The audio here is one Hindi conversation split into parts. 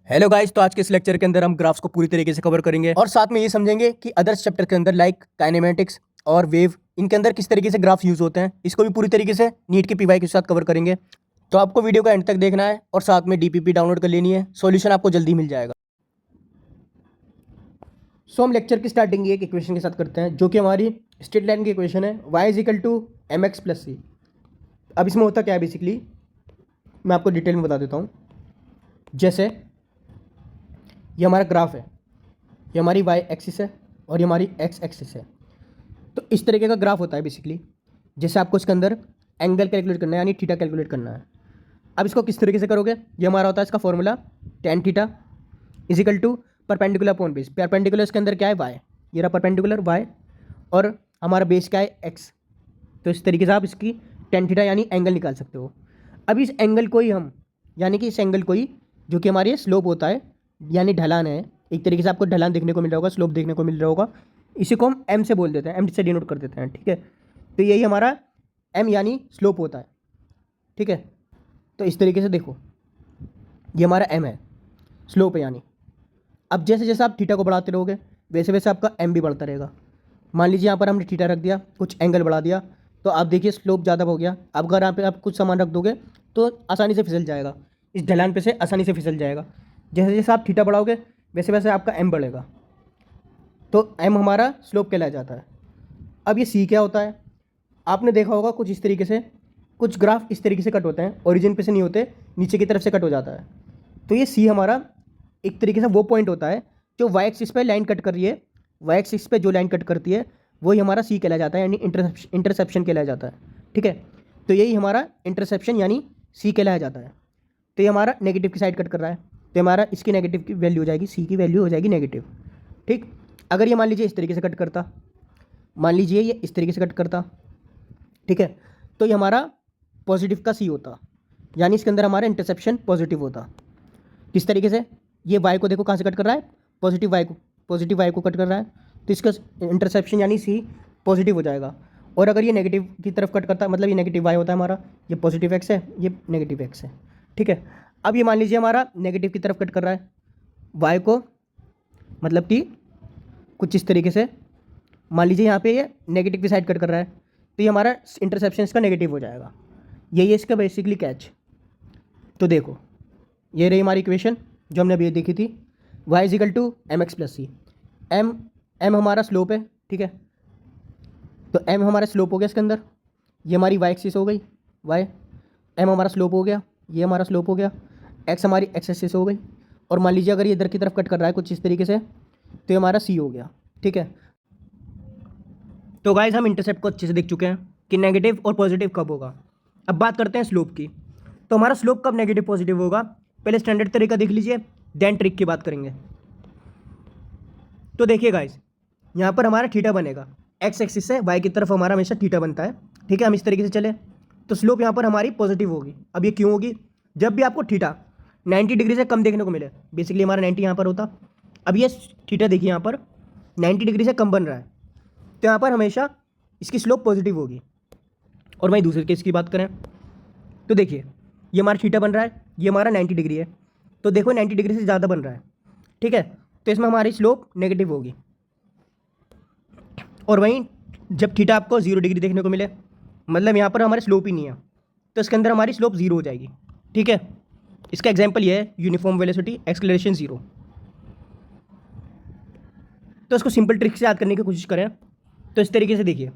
हेलो गाइस, तो आज के इस लेक्चर के अंदर हम ग्राफ्स को पूरी तरीके से कवर करेंगे और साथ में ये समझेंगे कि अदर्स चैप्टर के अंदर लाइक काइनेमेटिक्स और वेव, इनके अंदर किस तरीके से ग्राफ यूज होते हैं, इसको भी पूरी तरीके से नीट के पीवाई के साथ कवर करेंगे। तो आपको वीडियो का एंड तक देखना है और साथ में डीपीपी डाउनलोड कर लेनी है, सॉल्यूशन आपको जल्दी मिल जाएगा। सो हम लेक्चर की स्टार्टिंग एक इक्वेशन के साथ करते हैं जो कि हमारी स्ट्रेट लाइन की इक्वेशन है, y is equal to M x plus C. अब इसमें होता क्या है, बेसिकली मैं आपको डिटेल में बता देता हूँ। जैसे ये हमारा ग्राफ है, ये हमारी y एक्सिस है और ये हमारी x एक्सिस है। तो इस तरीके का ग्राफ होता है बेसिकली। जैसे आपको इसके अंदर एंगल कैलकुलेट करना है, यानी थीटा कैलकुलेट करना है। अब इसको किस तरीके से करोगे, ये हमारा होता है इसका formula tan theta is equal to perpendicular upon base. Perpendicular इसके अंदर क्या है, y, ये रहा परपेंडिकुलर y, और हमारा बेस क्या है, x। तो इस तरीके से आप इसकी tan थीटा यानी एंगल निकाल सकते हो। अब इस एंगल को ही हम, यानी कि इस एंगल को ही, जो कि हमारी स्लोप होता है यानी ढलान है, एक तरीके से आपको ढलान देखने को मिल रहा होगा, स्लोप देखने को मिल रहा होगा, इसी को हम एम से बोल देते हैं, एम से डिनोट कर देते हैं, ठीक है। तो यही हमारा एम यानी स्लोप होता है, ठीक है। तो इस तरीके से देखो, ये हमारा एम है, स्लोप है यानी। अब जैसे जैसे आप थीटा को बढ़ाते रहोगे वैसे वैसे आपका एम भी बढ़ता रहेगा। मान लीजिए यहाँ पर हमने थीटा रख दिया, कुछ एंगल बढ़ा दिया, तो आप देखिए स्लोप ज़्यादा हो गया। अब अगर यहाँ पे आप कुछ सामान रख दोगे तो आसानी से फिसल जाएगा, इस ढलान पे से आसानी से फिसल जाएगा। जैसे जैसे आप थीटा बढ़ाओगे वैसे वैसे आपका एम बढ़ेगा, तो एम हमारा स्लोप कहलाया जाता है। अब ये सी क्या होता है, आपने देखा होगा कुछ इस तरीके से, कुछ ग्राफ इस तरीके से कट होते हैं, ओरिजिन पे से नहीं होते, नीचे की तरफ से कट हो जाता है। तो ये सी हमारा एक तरीके से वो पॉइंट होता है जो वाई एक्सिस पे लाइन कट कर रही है। वाई एक्सिस पे जो लाइन कट करती है वही हमारा सी कहलाया जाता है, यानी इंटरसेप्शन कहलाया जाता है, ठीक है। तो यही हमारा इंटरसेप्शन यानी सी कहलाया जाता है। तो ये हमारा नेगेटिव की साइड कट कर रहा है, तो हमारा इसकी नेगेटिव की वैल्यू हो जाएगी, सी की वैल्यू हो जाएगी नेगेटिव, ठीक। अगर ये मान लीजिए इस तरीके से कट करता, मान लीजिए ये इस तरीके से कट करता, ठीक है, तो ये हमारा पॉजिटिव का सी होता, यानी इसके अंदर हमारा इंटरसेप्शन पॉजिटिव होता। किस तरीके से, ये वाई को देखो कहाँ से कट कर रहा है, पॉजिटिव वाई को, पॉजिटिव वाई को कट कर रहा है, तो इसका इंटरसेप्शन यानी सी पॉजिटिव हो जाएगा। और अगर ये नेगेटिव की तरफ कट करता है, मतलब ये नेगेटिव वाई होता है हमारा, ये पॉजिटिव एक्स है, ये नेगेटिव एक्स है, ठीक है। अब ये मान लीजिए हमारा नेगेटिव की तरफ कट कर रहा है वाई को, मतलब कि कुछ इस तरीके से, मान लीजिए यहाँ पे ये नेगेटिव की साइड कट कर रहा है, तो ये हमारा इंटरसेप्शन इसका नेगेटिव हो जाएगा। यही है इसका बेसिकली कैच। तो देखो, ये रही हमारी इक्वेशन जो हमने अभी देखी थी, y is equal to M x plus c. M हमारा स्लोप है, ठीक है। तो एम हमारा स्लोप हो गया इसके अंदर, ये हमारी y एक्सिस हो गई, y, एम हमारा स्लोप हो गया, ये हमारा स्लोप हो गया, x हमारी x एक्सिस हो गई। और मान लीजिए अगर ये इधर की तरफ कट कर रहा है कुछ इस तरीके से, तो ये हमारा c हो गया, ठीक है। तो गाइस हम इंटरसेप्ट को अच्छे से देख चुके हैं कि नेगेटिव और पॉजिटिव कब होगा। अब बात करते हैं स्लोप की। तो हमारा स्लोप कब नेगेटिव पॉजिटिव होगा, पहले स्टैंडर्ड तरीका देख लीजिए, देन ट्रिक की बात करेंगे। तो देखिए गाइस, यहाँ पर हमारा थीटा बनेगा, एक्स एक्सिस से वाई की तरफ हमारा हमेशा थीटा बनता है, ठीक है। हम इस तरीके से चले तो स्लोप यहाँ पर हमारी पॉजिटिव होगी। अब ये क्यों होगी, जब भी आपको थीटा 90 डिग्री से कम देखने को मिले, बेसिकली हमारा 90 यहाँ पर होता, अब ये थीटा देखिए यहाँ पर 90 डिग्री से कम बन रहा है, तो यहाँ पर हमेशा इसकी स्लोप पॉजिटिव होगी। और वहीं दूसरे केस की बात करें तो देखिए, ये हमारा थीटा बन रहा है, ये हमारा 90 डिग्री है, तो देखो 90 डिग्री से ज़्यादा बन रहा है, ठीक है। तो इसमें हमारी स्लोप नेगेटिव होगी। और वहीं जब थीटा आपको 0 डिग्री देखने को मिले, मतलब यहाँ पर हमारी स्लोप ही नहीं है, तो इसके अंदर हमारी स्लोप 0 हो जाएगी, ठीक है। इसका एग्जाम्पल ये है यूनिफॉर्म वेलोसिटी एक्सेलरेशन 0। तो इसको सिंपल ट्रिक से याद करने की कोशिश करें तो इस तरीके से देखिए,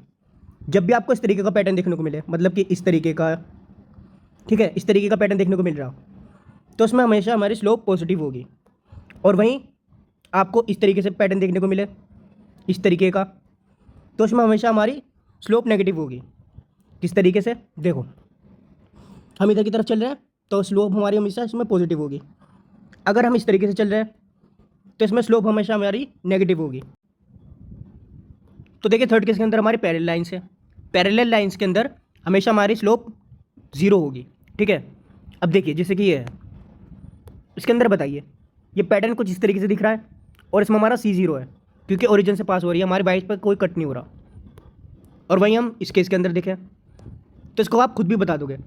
जब भी आपको इस तरीके का पैटर्न देखने को मिले, मतलब कि इस तरीके का, ठीक है, इस तरीके का पैटर्न देखने को मिल रहा हो, तो उसमें हमेशा हमारी स्लोप पॉजिटिव होगी। और वहीं आपको इस तरीके से पैटर्न देखने को मिले, इस तरीके का, तो उसमें हमेशा हमारी स्लोप नेगेटिव होगी। किस तरीके से, देखो हम इधर की तरफ चल रहे हैं तो स्लोप हमारी हमेशा इसमें पॉजिटिव होगी। अगर हम इस तरीके से चल रहे हैं तो इसमें स्लोप हमेशा हमारी नेगेटिव होगी। तो देखिए थर्ड केस के अंदर हमारी पैरेलल लाइन्स है, पैरेलल लाइन्स के अंदर हमेशा हमारी स्लोप 0 होगी, ठीक है। अब देखिए जैसे कि ये है, इसके अंदर बताइए ये पैटर्न कुछ इस तरीके से दिख रहा है और इसमें हमारा C0 है, क्योंकि ओरिजिन से पास हो रही है, हमारे बाइस पर कोई कट नहीं हो रहा। और वहीं हम इस केस के अंदर देखें तो इसको आप खुद भी बता दोगे,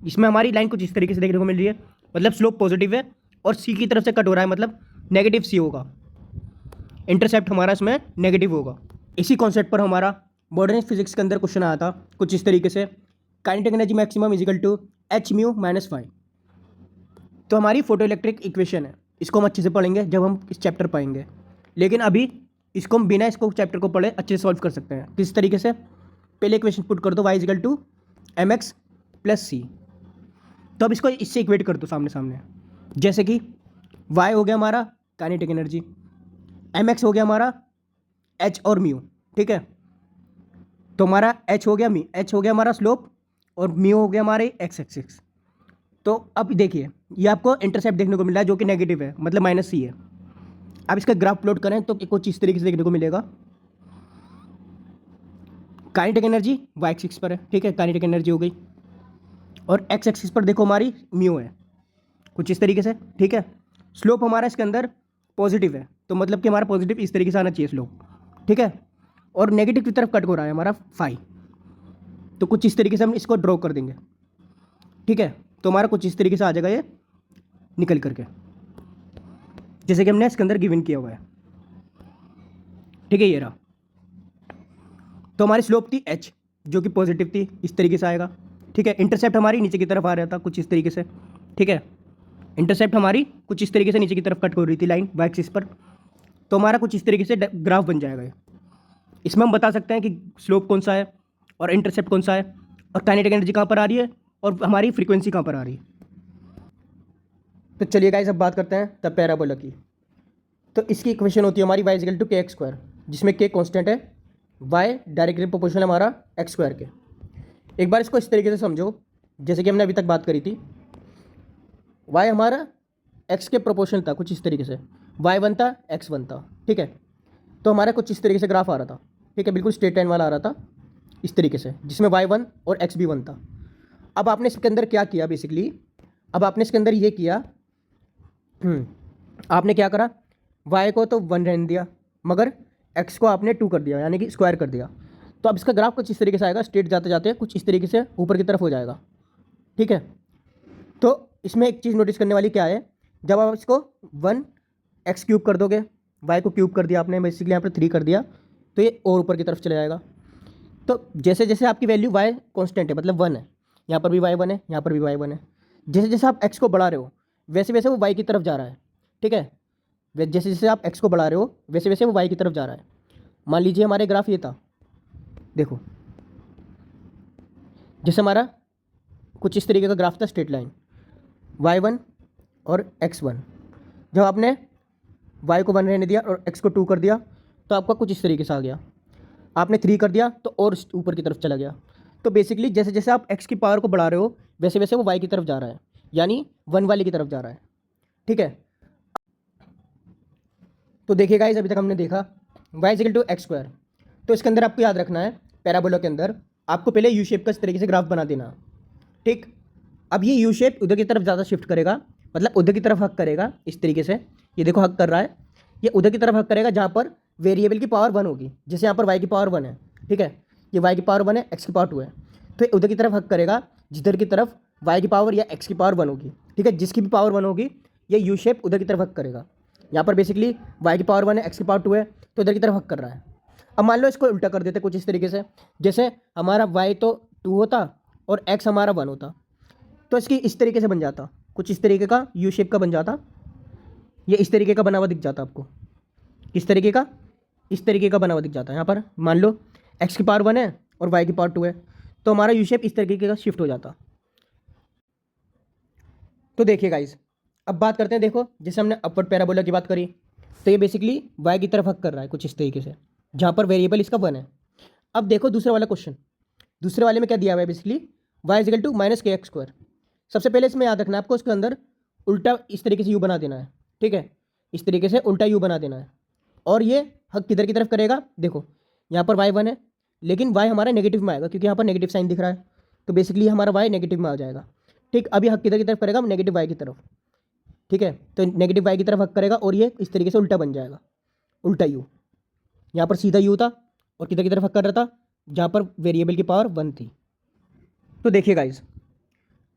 इसमें हमारी लाइन कुछ इस तरीके से देखने को मिल रही है, मतलब स्लोप पॉजिटिव है और सी की तरफ से कट हो रहा है, मतलब नेगेटिव सी होगा, इंटरसेप्ट हमारा इसमें नेगेटिव होगा। इसी कॉन्सेप्ट पर हमारा मॉडर्न फिजिक्स के अंदर क्वेश्चन आया था कुछ इस तरीके से, kinetic energy maximum is equal to h mu minus five. तो हमारी फोटो इलेक्ट्रिक इक्वेशन है, इसको हम अच्छे से पढ़ेंगे जब हम इस चैप्टर पाएंगे, लेकिन अभी इसको हम बिना इसको चैप्टर को पढ़े अच्छे से सॉल्व कर सकते हैं। किस तरीके से, पहले इक्वेशन पुट कर दो y is equal to M x plus C. तो अब इसको इससे इक्वेट कर दो सामने सामने, जैसे कि y हो गया हमारा काइनेटिक एनर्जी, एम एक्स हो गया हमारा h और म्यू, ठीक है। तो हमारा h हो गया हमारा स्लोप, और म्यू हो गया हमारे एक्स एक्सिस। तो अब देखिए ये आपको इंटरसेप्ट देखने को मिल रहा है जो कि नेगेटिव है, मतलब माइनस सी है। अब इसका ग्राफ प्लॉट करें तो कुछ इस तरीके से देखने को मिलेगा। काइनेटिक एनर्जी वाई एक्सिस पर है, ठीक है, काइनेटिक एनर्जी हो गई, और एक्स एक्सिस पर देखो हमारी म्यू है कुछ इस तरीके से, ठीक है। स्लोप हमारा इसके अंदर पॉजिटिव है, तो मतलब कि हमारा पॉजिटिव इस तरीके से आना चाहिए स्लोप, ठीक है, और नेगेटिव की तरफ कट हो रहा है हमारा फाई। तो कुछ इस तरीके से हम इसको ड्रॉ कर देंगे, ठीक है। तो हमारा कुछ इस तरीके से आ जाएगा ये निकल करके, जैसे कि हमने इसके अंदर गिवन किया हुआ है, ठीक है, ये रहा। तो हमारी स्लोप थी h जो कि पॉजिटिव थी, इस तरीके से आएगा, ठीक है। इंटरसेप्ट हमारी नीचे की तरफ आ रहा था कुछ इस तरीके से, ठीक है। इंटरसेप्ट हमारी कुछ इस तरीके से नीचे की तरफ कट हो रही थी लाइन वाई एक्सिस पर। तो हमारा कुछ इस तरीके से ग्राफ बन जाएगा ये। इसमें हम बता सकते हैं कि स्लोप कौन सा है और इंटरसेप्ट कौन सा है, और काइनेटिक एनर्जी कहाँ पर आ रही है, और हमारी फ्रीक्वेंसी कहाँ पर आ रही है। तो चलिए गाइस अब बात करते हैं द पैराबोला की। तो इसकी इक्वेशन होती है हमारी y इक्वल टू के एक्स स्क्वायर, जिसमें k कांस्टेंट है, y डायरेक्टली प्रोपोर्शनल हमारा एक्स स्क्वायर के। एक बार इसको इस तरीके से समझो, जैसे कि हमने अभी तक बात करी थी, y हमारा x के प्रोपोर्शनल था कुछ इस तरीके से, y1 था x1 था, ठीक है। तो हमारा कुछ इस तरीके से ग्राफ आ रहा था, ठीक है, बिल्कुल स्ट्रेट लाइन वाला आ रहा था इस तरीके से, जिसमें y1 और x भी 1 था। अब आपने इसके अंदर क्या किया बेसिकली, अब आपने इसके अंदर ये किया, आपने क्या करा, y को तो 1 रहने दिया, मगर x को आपने 2 कर दिया, यानी कि स्क्वायर कर दिया। तो अब इसका ग्राफ कुछ इस तरीके से आएगा, स्ट्रेट जाते जाते कुछ इस तरीके से ऊपर की तरफ हो जाएगा, ठीक है। तो इसमें एक चीज़ नोटिस करने वाली क्या है, जब आप इसको 1x क्यूब कर दोगे, y को क्यूब कर दिया आपने, बेसिकली यहाँ पर 3 कर दिया, तो ये और ऊपर की तरफ चला जाएगा। तो जैसे जैसे आपकी वैल्यू y कांस्टेंट है, मतलब 1 है, यहाँ पर भी y 1 है, यहाँ पर भी y 1 है, जैसे जैसे आप x को बढ़ा रहे हो वैसे वैसे वो y की तरफ जा रहा है, ठीक है। जैसे जैसे आप x को बढ़ा रहे हो वैसे वैसे वो y की तरफ जा रहा है। मान लीजिए हमारे ग्राफ ये था, देखो जैसे हमारा कुछ इस तरीके का ग्राफ था, स्ट्रेट लाइन y1 और x1। जब आपने y को 1 रहने दिया और x को 2 कर दिया तो आपका कुछ इस तरीके से आ गया, आपने 3 कर दिया तो और ऊपर की तरफ चला गया। तो बेसिकली जैसे जैसे आप x की पावर को बढ़ा रहे हो वैसे वैसे वो y की तरफ जा रहा है, यानी 1 वाले की तरफ जा रहा है, ठीक है। तो देखिए गाइस अभी तक हमने देखा y equal to x square. तो इसके अंदर आपको याद रखना है, पैराबोला के अंदर आपको पहले यू शेप का इस तरीके से ग्राफ बना देना, ठीक। अब ये यू शेप उधर की तरफ ज़्यादा शिफ्ट करेगा, मतलब उधर की तरफ हक करेगा इस तरीके से, ये देखो हक कर रहा है, ये उधर की तरफ हक करेगा जहाँ पर वेरिएबल की पावर 1 होगी। जैसे यहाँ पर y की पावर 1 है, ठीक है, ये y की पावर 1 है, x की पावर 2 है, तो ये उधर की तरफ हक करेगा जिधर की तरफ y की पावर या x की पावर 1 होगी, ठीक है। जिसकी भी पावर 1 होगी ये यू शेप उधर की तरफ हक करेगा। यहाँ पर बेसिकली y की पावर 1 है, x की पावर 2 है, तो उधर की तरफ हक कर रहा है। अब मान लो इसको उल्टा कर देते कुछ इस तरीके से, जैसे हमारा y तो 2 होता और x हमारा 1 होता, तो इसकी इस तरीके से बन जाता, कुछ इस तरीके का यू शेप का बन जाता, ये इस तरीके का बना हुआ दिख जाता आपको, किस तरीके का, इस तरीके का बना हुआ दिख जाता है। यहाँ पर मान लो x की पावर 1 है और y की पावर 2 है, तो हमारा यू शेप इस तरीके का शिफ्ट हो जाता। तो देखिए गाइस अब बात करते हैं, देखो जैसे हमने अपवर्ड पैराबोला की बात करी, तो ये बेसिकली y की तरफ हक कर रहा है कुछ इस तरीके से, जहाँ पर वेरिएबल इसका 1 है। अब देखो दूसरे वाला क्वेश्चन, दूसरे वाले में क्या दिया हुआ है, basically y equal to minus k x square. सबसे पहले इसमें याद रखना है आपको, उसके अंदर उल्टा इस तरीके से यू बना देना है, ठीक है, इस तरीके से उल्टा यू बना देना है, और ये हक किधर की तरफ करेगा, देखो यहाँ पर y 1 है, लेकिन y हमारा नेगेटिव में आएगा क्योंकि यहाँ पर नेगेटिव साइन दिख रहा है, तो बेसिकली हमारा y नेगेटिव में आ जाएगा, ठीक। अभी हक किधर की तरफ करेगा, नेगेटिव y की तरफ, ठीक है। तो नेगेटिव y की तरफ हक करेगा और ये इस तरीके से उल्टा बन जाएगा, उल्टा यू, यहाँ पर सीधा यू था और किधर की तरफ हक कर रहा था, जहाँ पर वेरिएबल की पावर 1 थी। तो देखिए गाइज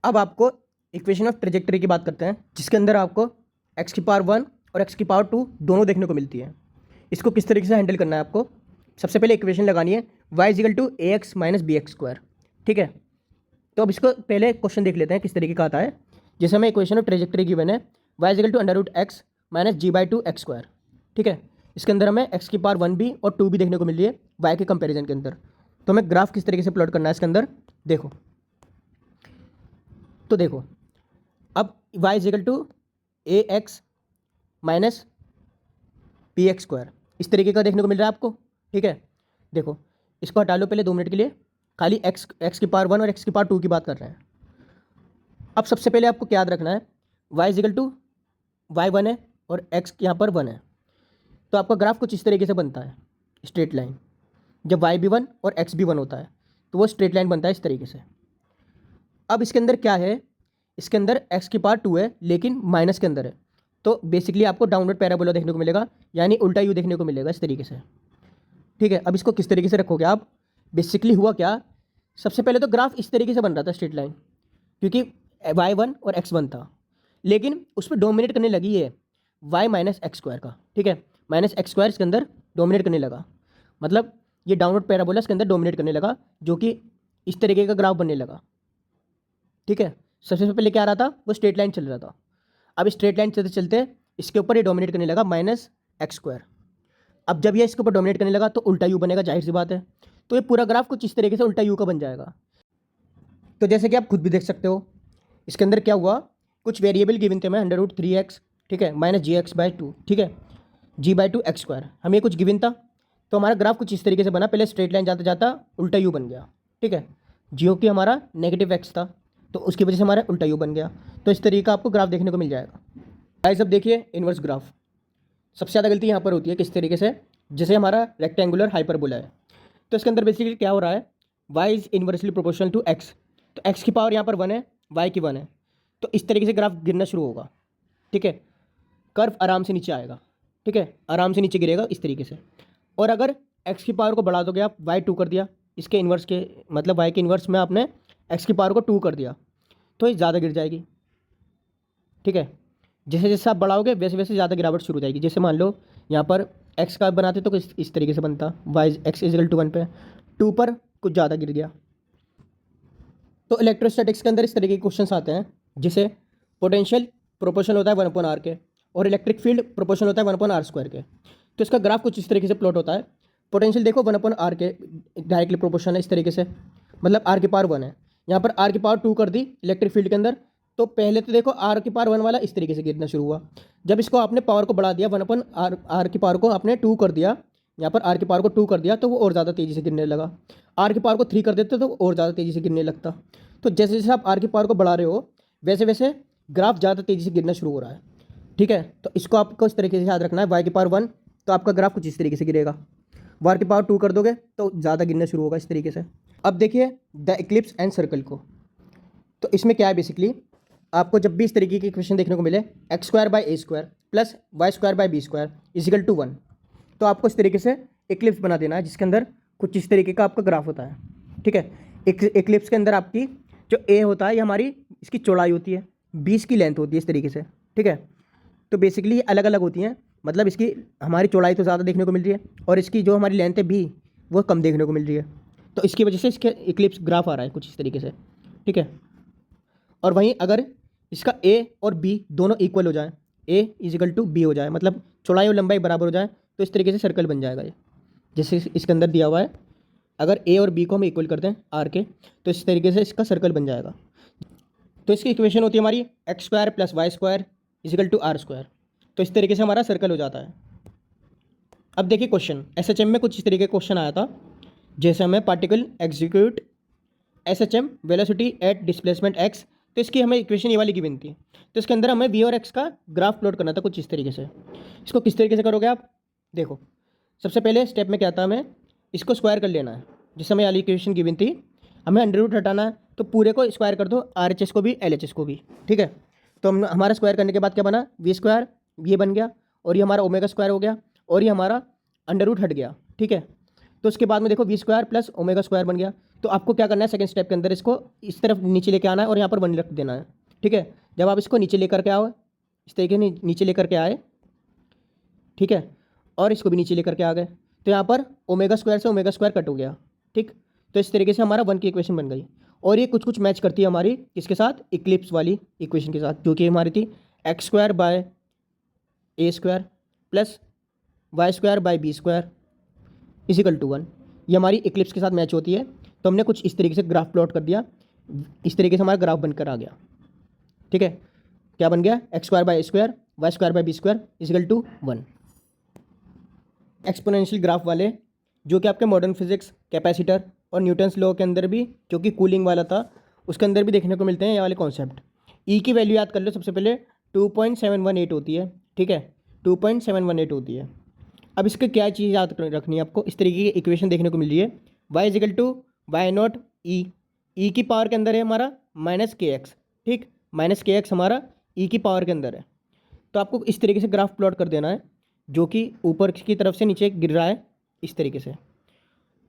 अब आपको इक्वेशन ऑफ ट्रेजेक्टरी की बात करते हैं, जिसके अंदर आपको एक्स की पावर 1 और एक्स की पावर 2 दोनों देखने को मिलती है। इसको किस तरीके से हैंडल करना है आपको, सबसे पहले इक्वेशन लगानी है y is equal to a x minus b x square, ठीक है। तो अब इसको पहले क्वेश्चन देख लेते हैं किस तरीके का आता है। जैसे हमें इक्वेशन ऑफ ट्रेजेक्टरी गिवन है y is equal to under root x minus g by two x square, ठीक है। इसके अंदर हमें x की पावर 1 भी और 2 भी देखने को मिल रही है y के कंपैरिजन के अंदर। तो हमें ग्राफ किस तरीके से प्लॉट करना है इसके अंदर, देखो तो देखो अब y is equal to a x minus p x square इस तरीके का देखने को मिल रहा है आपको, ठीक है। देखो इसको हटा लो पहले 2 मिनट के लिए, खाली एक्स की पावर 1 और एक्स की पावर 2 की बात कर रहे हैं। अब सबसे पहले आपको क्या याद रखना है, y इजिकल टू वाई 1 है और x यहाँ पर 1 है, तो आपका ग्राफ कुछ इस तरीके से बनता है, स्ट्रेट लाइन। जब y भी 1 और x भी 1 होता है तो वो स्ट्रेट लाइन बनता है इस तरीके से। अब इसके अंदर क्या है, इसके अंदर x की पावर 2 है लेकिन माइनस के अंदर है, तो बेसिकली आपको डाउनवर्ड पैराबोला देखने को मिलेगा, यानी उल्टा यू देखने को मिलेगा इस तरीके से, ठीक है। अब इसको किस तरीके से रखोगे आप, बेसिकली हुआ क्या, सबसे पहले तो ग्राफ इस तरीके से बन रहा था स्ट्रेट लाइन, क्योंकि y1 और x1 था, लेकिन उस पर डोमिनेट करने लगी है y माइनस एक्स स्क्वायर का, ठीक है। माइनस एक्स स्क्वायर इसके अंदर डोमिनेट करने लगा, मतलब ये डाउनवर्ड पैराबोला इसके अंदर डोमिनेट करने लगा, जो कि इस तरीके का ग्राफ बनने लगा, ठीक है। सबसे पहले क्या आ रहा था, वो स्ट्रेट लाइन चल रहा था। अब स्ट्रेट लाइन चलते चलते इसके ऊपर ये डोमिनेट करने लगा माइनस एक्स स्क्वायर। अब जब ये इसके ऊपर डोमिनेट करने लगा तो उल्टा यू बनेगा, जाहिर सी बात है। तो ये पूरा ग्राफ कुछ इस तरीके से उल्टा यू का बन जाएगा। तो जैसे कि आप खुद भी देख सकते हो इसके अंदर क्या हुआ, कुछ वेरिएबल गिवन थे, मैं अंडर रूट 3x, ठीक है, माइनस जी एक्स बाई 2, ठीक है, जी बाई 2 एक्स स्क्वायर, हमें कुछ गिवन था। तो हमारा ग्राफ कुछ इस तरीके से बना, पहले स्ट्रेट लाइन जाता जाता उल्टा यू बन गया, ठीक है। जियो की हमारा नेगेटिव एक्स था तो उसकी वजह से हमारा उल्टा यू बन गया। तो इस तरीके का आपको ग्राफ देखने को मिल जाएगा। गाइस अब देखिए इन्वर्स ग्राफ, सबसे ज़्यादा गलती यहाँ पर होती है किस तरीके से, जैसे हमारा रेक्टेंगुलर हाइपरबोला है, तो इसके अंदर बेसिकली क्या हो रहा है, y is inversely proportional to x, तो x की पावर यहाँ पर 1 है, y की 1 है, तो इस तरीके से ग्राफ गिरना शुरू होगा, ठीक है। कर्व आराम से नीचे आएगा, ठीक है, आराम से नीचे गिरेगा इस तरीके से। और अगर x की पावर को बढ़ा दोगे आप, y 2 कर दिया, इसके इन्वर्स के मतलब y के इन्वर्स में आपने x की पावर को 2 कर दिया, तो ये ज़्यादा गिर जाएगी, ठीक है। जैसे जैसे आप बढ़ाओगे वैसे वैसे ज़्यादा गिरावट शुरू हो जाएगी। जैसे मान लो यहाँ पर x का बनाते तो इस तरीके से बनता, y एक्स इजिकल टू 1 पे, 2 पर कुछ ज़्यादा गिर गया। तो इलेक्ट्रोस्टैटिक्स के अंदर इस तरीके के क्वेश्चंस आते हैं, जिसे पोटेंशियल प्रोपोर्शनल होता है 1/r के और इलेक्ट्रिक फील्ड प्रोपोर्शनल होता है 1/r स्क्वायर के। तो इसका ग्राफ कुछ इस तरीके से प्लॉट होता है। पोटेंशियल देखो 1/r के डायरेक्टली प्रोपोर्शनल है इस तरीके से, मतलब r की पावर 1 है, यहाँ पर r की पावर 2 कर दी इलेक्ट्रिक फील्ड के अंदर, तो पहले तो देखो r की पावर 1 वाला इस तरीके से गिरना शुरू हुआ। जब इसको आपने पावर को बढ़ा दिया 1/r की पावर को आपने 2 कर दिया, यहाँ पर r की पावर को 2 कर दिया, तो वो और ज़्यादा तेज़ी से गिरने लगा। r की पावर को 3 कर देते तो और ज़्यादा तेज़ी से गिरने लगता। तो जैसे जैसे आप r की पावर को बढ़ा रहे हो वैसे वैसे ग्राफ ज़्यादा तेज़ी से गिरना शुरू हो रहा है, ठीक है। तो इसको आपको इस तरीके से याद रखना है, y की पावर 1 तो आपका ग्राफ कुछ इस तरीके से गिरेगा, y की पावर 2 कर दोगे तो ज़्यादा गिरना शुरू होगा इस तरीके से। अब देखिए द इक्लिप्स एंड सर्कल को, तो इसमें क्या है, बेसिकली आपको जब भी इस तरीके की इक्वेशन देखने को मिले x square by a square plus y square by b square is equal to 1, तो आपको इस तरीके से इक्लिप्स बना देना है, जिसके अंदर कुछ इस तरीके का आपका ग्राफ होता है, ठीक है। इक्लिप्स के अंदर आपकी जो ए होता है ये हमारी इसकी चौड़ाई होती है, 20 की लेंथ होती है इस तरीके से, ठीक है। तो बेसिकली अलग अलग होती हैं, मतलब इसकी हमारी चौड़ाई तो ज़्यादा देखने को मिल रही है और इसकी जो हमारी लेंथ है भी वो कम देखने को मिल रही है, तो इसकी वजह से इसके इक्लिप्स ग्राफ आ रहा है कुछ इस तरीके से, ठीक है। और वहीं अगर इसका ए और बी दोनों इक्वल हो जाए, ए इजिकल टू बी हो जाए, मतलब चौड़ाई और लंबाई बराबर हो जाए, तो इस तरीके से सर्कल बन जाएगा ये, जैसे इसके अंदर दिया हुआ है। अगर ए और बी को हम इक्वल करते हैं आर के, तो इस तरीके से इसका सर्कल बन जाएगा। तो इसकी इक्वेशन होती है हमारी x square plus y square is equal to r square, तो इस तरीके से हमारा सर्कल हो जाता है। अब देखिए क्वेश्चन एसएचएम में कुछ इस तरीके का क्वेश्चन आया था, जैसे हमें particle execute SHM velocity at displacement x, तो इसकी हमें इक्वेशन ये वाली गिवन थी। तो इसके अंदर हमें वी और एक्स का ग्राफ प्लॉट करना था कुछ इस तरीके से। इसको किस तरीके से करोगे आप, देखो सबसे पहले स्टेप में क्या था, हमें इसको स्क्वायर कर लेना है। जिस हमें वाली इक्वेशन गिवन थी, हमें अंडर रूट हटाना है, तो पूरे को स्क्वायर कर दो, RHS को भी LHS को भी, ठीक है। तो हम हमारा स्क्वायर करने के बाद क्या बना, वी स्क्वायर ये बन गया, और ये हमारा ओमेगा स्क्वायर हो गया, और ये हमारा अंडर रूट हट गया, ठीक है। तो उसके बाद में देखो v square plus omega square बन गया। तो आपको क्या करना है, सेकंड स्टेप के अंदर इसको इस तरफ नीचे लेके आना है और यहाँ पर 1 रख देना है, ठीक है। जब आप इसको नीचे लेकर के आओ इस तरीके से नीचे लेकर के आए, ठीक है, और इसको भी नीचे लेकर के आ गए, तो यहाँ पर ओमेगा स्क्वायर से ओमेगा स्क्वायर कट हो गया, ठीक। तो इस तरीके से हमारा 1 की इक्वेशन बन गई। और ये कुछ कुछ मैच करती है हमारी इसके साथ, इक्लिप्स वाली इक्वेशन के साथ, जो कि हमारी थी x square by a square plus y square by b square is equal to 1। ये हमारी इक्लिप्स के साथ मैच होती है। तो हमने कुछ इस तरीके से ग्राफ प्लॉट कर दिया, इस तरीके से हमारा ग्राफ बनकर आ गया, ठीक है। क्या बन गया? X square by a square y square by b square is equal to 1। Exponential graph वाले जो कि आपके मॉडर्न फिजिक्स, कैपेसिटर और न्यूटन्स लॉ के अंदर भी, जो कि कूलिंग वाला था, उसके अंदर भी देखने को मिलते हैं ये वाले कॉन्सेप्ट। ई की वैल्यू याद कर लो, सबसे पहले 2.718 होती है, ठीक है, 2.718 होती है। अब इसके क्या चीज़ याद रखनी है आपको, इस तरीके की इक्वेशन देखने को मिल रही है, Y is equal to Y naught E की पावर के अंदर है हमारा माइनस के एक्स, ठीक, माइनस के एक्स हमारा ई की पावर के अंदर है। तो आपको इस तरीके से ग्राफ प्लॉट कर देना है, जो कि ऊपर की तरफ से नीचे गिर रहा है इस तरीके से,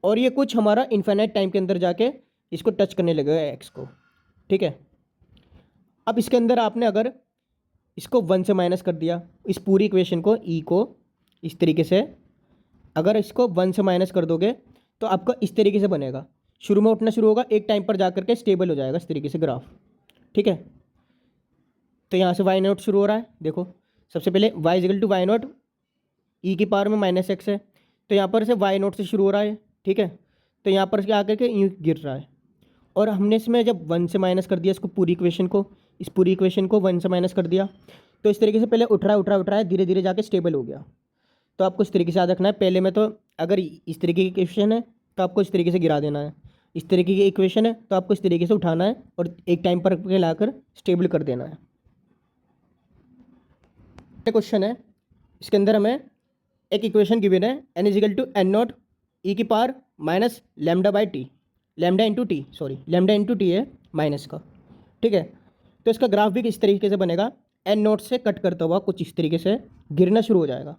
और ये कुछ हमारा इन्फिनिट टाइम के अंदर जाके इसको टच करने लगेगा एक्स को, ठीक है। अब इसके अंदर आपने अगर इसको 1 से माइनस कर दिया, इस पूरी इक्वेशन को ई को इस तरीके से अगर इसको 1 से माइनस कर दोगे तो आपका इस तरीके से बनेगा, शुरू में उठना शुरू होगा, एक टाइम पर जा करके स्टेबल हो जाएगा इस तरीके से ग्राफ, ठीक है। तो यहाँ से वाई नॉट शुरू हो रहा है, देखो सबसे पहले Y is equal to Y naught E की पावर में माइनस एक्स है, तो यहाँ पर से वाई नॉट से शुरू हो रहा है, ठीक है। तो यहाँ पर आकर के यूँ गिर रहा है, और हमने इसमें जब 1 से माइनस कर दिया इसको, पूरी इक्वेशन को, इस पूरी इक्वेशन को 1 से माइनस कर दिया, तो इस तरीके से पहले उठ रहा है धीरे धीरे जाके स्टेबल हो गया। तो आपको इस तरीके से याद रखना है, पहले में तो अगर इस तरीके की इक्वेशन है तो आपको इस तरीके से गिरा देना है, इस तरीके की इक्वेशन है तो आपको इस तरीके से उठाना है और एक टाइम पर लाकर स्टेबल कर देना है। क्वेश्चन है, इसके अंदर हमें एक इक्वेशन गिवन है, N is equal to N naught E की power minus lambda by T, lambda into T, sorry lambda into T है माइनस का, ठीक है। तो इसका ग्राफ भी इस तरीके से बनेगा, एन नॉट से कट करता हुआ कुछ इस तरीके से गिरना शुरू हो जाएगा,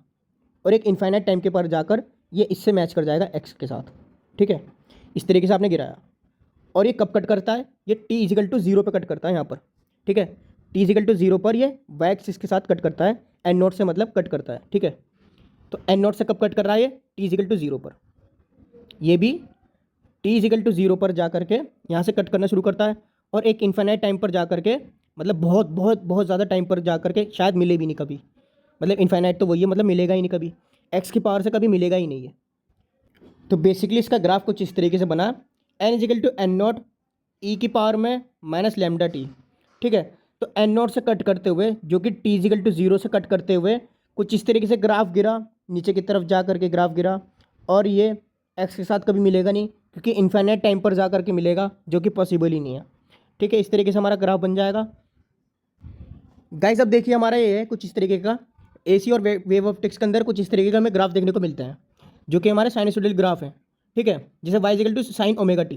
और एक इनफाइनाइट टाइम के पर जाकर ये इससे मैच कर जाएगा एक्स के साथ, ठीक है। इस तरीके से आपने गिराया, और ये कब कट करता है, ये टी इजिकल टू 0 पर कट करता है यहाँ पर, ठीक है। टी इजिकल टू 0 पर ये वाई एक्सिस के साथ कट करता है, एन नॉट से मतलब कट करता है, ठीक है। तो एन नॉट से कब कट कर रहा है ये, टी इजिकल टू 0 पर, ये भी टी इजिकल टू 0 पर जा करके यहाँ से कट करना शुरू करता है, और एक इन्फिनिट टाइम पर जा करके, मतलब बहुत बहुत बहुत ज़्यादा टाइम पर जा करके, शायद मिले भी नहीं कभी, मतलब इन्फिनिट तो वही है, मतलब मिलेगा ही नहीं कभी, एक्स की पावर से कभी मिलेगा ही नहीं है। तो बेसिकली इसका ग्राफ कुछ इस तरीके से बना, N is equal to N naught E की पावर में माइनस लैम्डा टी, ठीक है। तो एन नॉट से कट करते हुए, जो कि टी इजिकल टू 0 से कट करते हुए कुछ इस तरीके से ग्राफ गिरा, नीचे की तरफ जा करके ग्राफ गिरा, और ये एक्स के साथ कभी मिलेगा नहीं, क्योंकि इन्फिनिट टाइम पर जा करके मिलेगा, जो कि पॉसिबल ही नहीं है, ठीक है। इस तरीके से हमारा ग्राफ बन जाएगा गाइस। अब देखिए हमारा ये है कुछ इस तरीके का, एसी और वेव ऑप्टिक्स के अंदर कुछ इस तरीके का हमें ग्राफ देखने को मिलता है, जो कि हमारे साइनसोइडल ग्राफ है, ठीक है, जैसे y equal to sine omega t.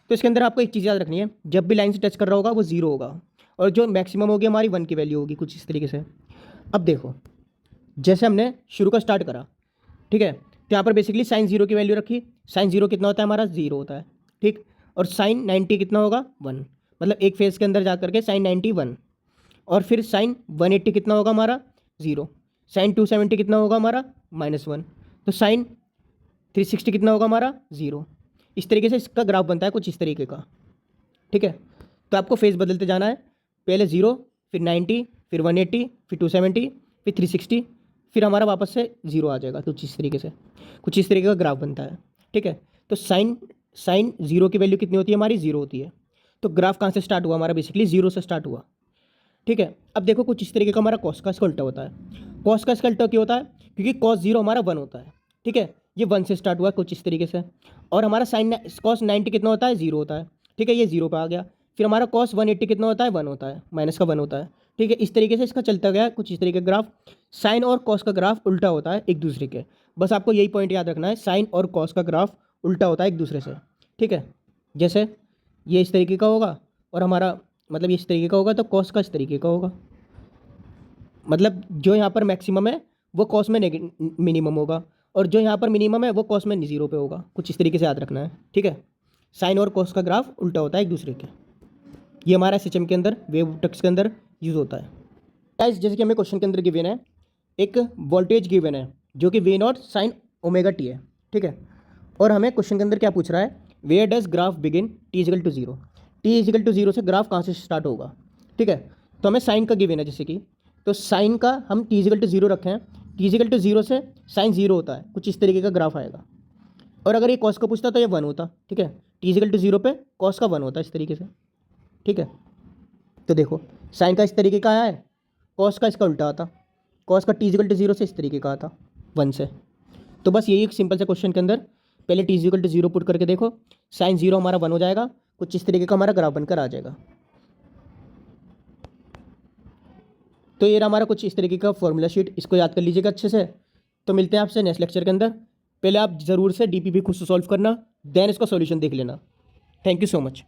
तो इसके अंदर आपको एक चीज़ याद रखनी है, जब भी लाइन से टच कर रहा होगा वो 0 होगा, और जो मैक्सिमम होगी हमारी 1 की वैल्यू होगी, कुछ इस तरीके से। अब देखो जैसे हमने शुरू का स्टार्ट करा, ठीक है, तो यहाँ पर बेसिकली साइन 0 की वैल्यू रखी, साइन 0 कितना होता है हमारा, 0 होता है, ठीक। और साइन 90 कितना होगा, 1, मतलब एक फेज के अंदर जा करके साइन 90 1, और फिर साइन 180 कितना होगा हमारा, 0, साइन 270 कितना होगा हमारा, -1, तो साइन 360 कितना होगा हमारा, 0। इस तरीके से इसका ग्राफ बनता है कुछ इस तरीके का, ठीक है। तो आपको फेज बदलते जाना है, पहले 0, फिर 90, फिर 180, फिर 270, फिर 360, फिर हमारा वापस से 0 आ जाएगा, कुछ इस तरीके से, कुछ इस तरीके का ग्राफ बनता है, ठीक है। तो साइन 0 की वैल्यू कितनी होती है हमारी, 0 होती है। तो ग्राफ कहाँ से स्टार्ट हुआ हमारा, बेसिकली 0 से स्टार्ट हुआ, ठीक है। अब देखो कुछ इस तरीके का हमारा कॉस का इसका उल्टा होता है। कॉस का इसका उल्टा क्यों होता है, क्योंकि कॉस 0 हमारा 1 होता है, ठीक है, ये 1 से स्टार्ट हुआ कुछ इस तरीके से, और हमारा साइन कॉस 90 कितना होता है, 0 होता है, ठीक है, ये 0 पे आ गया। फिर हमारा कॉस 180 कितना होता है, 1 होता है, माइनस का 1 होता है, ठीक है। इस तरीके से इसका चलता गया कुछ इस तरीके का ग्राफ। साइन और कॉस का ग्राफ उल्टा होता है एक दूसरे के, बस आपको यही पॉइंट याद रखना है, साइन और कॉस का ग्राफ उल्टा होता है एक दूसरे से, ठीक है। जैसे ये इस तरीके का होगा, और हमारा मतलब ये इस तरीके का होगा, तो कॉस का इस तरीके का होगा, मतलब जो यहाँ पर मैक्सिमम है वो कॉस में मिनिमम होगा, और जो यहाँ पर मिनिमम है वो कॉस में 0 पे होगा, कुछ इस तरीके से याद रखना है, ठीक है। साइन और कॉस का ग्राफ उल्टा होता है एक दूसरे के, ये हमारा सिस्टम के अंदर वेव ऑप्टिक्स के अंदर यूज़ होता है। गाइस जैसे कि हमें क्वेश्चन के अंदर गिवन है, एक वोल्टेज गिवन है जो कि v naught sine omega t है, ठीक है। और हमें क्वेश्चन के अंदर क्या पूछ रहा है, where does graph begin t is equal to zero, t is equal to zero से ग्राफ कहाँ से स्टार्ट होगा, ठीक है। तो हमें साइन का गिवन है जैसे कि, तो साइन का हम टी इजिकल टू जीरो रखें, टी इजिकल टू जीरो से साइन जीरो होता है, कुछ इस तरीके का ग्राफ आएगा। और अगर ये कॉस का पूछता तो ये वन होता, ठीक है। टी इजिकल टू जीरो पे कॉस का वन होता है इस तरीके से, ठीक है। तो देखो साइन का इस तरीके का आया है, कॉस का इसका उल्टा आता, कॉस का टी इजिकल टू जीरो से इस तरीके का आता, वन से। तो बस यही एक सिंपल से क्वेश्चन के अंदर पहले t is equal to zero put करके देखो, साइन जीरो हमारा वन हो जाएगा, कुछ इस तरीके का हमारा ग्राफ बनकर आ जाएगा। तो ये रहा हमारा कुछ इस तरीके का फॉर्मूला शीट, इसको याद कर लीजिएगा अच्छे से। तो मिलते हैं आपसे नेक्स्ट लेक्चर के अंदर। पहले आप ज़रूर से डीपीपी खुद से सॉल्व करना, देन इसका सॉल्यूशन देख लेना। Thank you so much.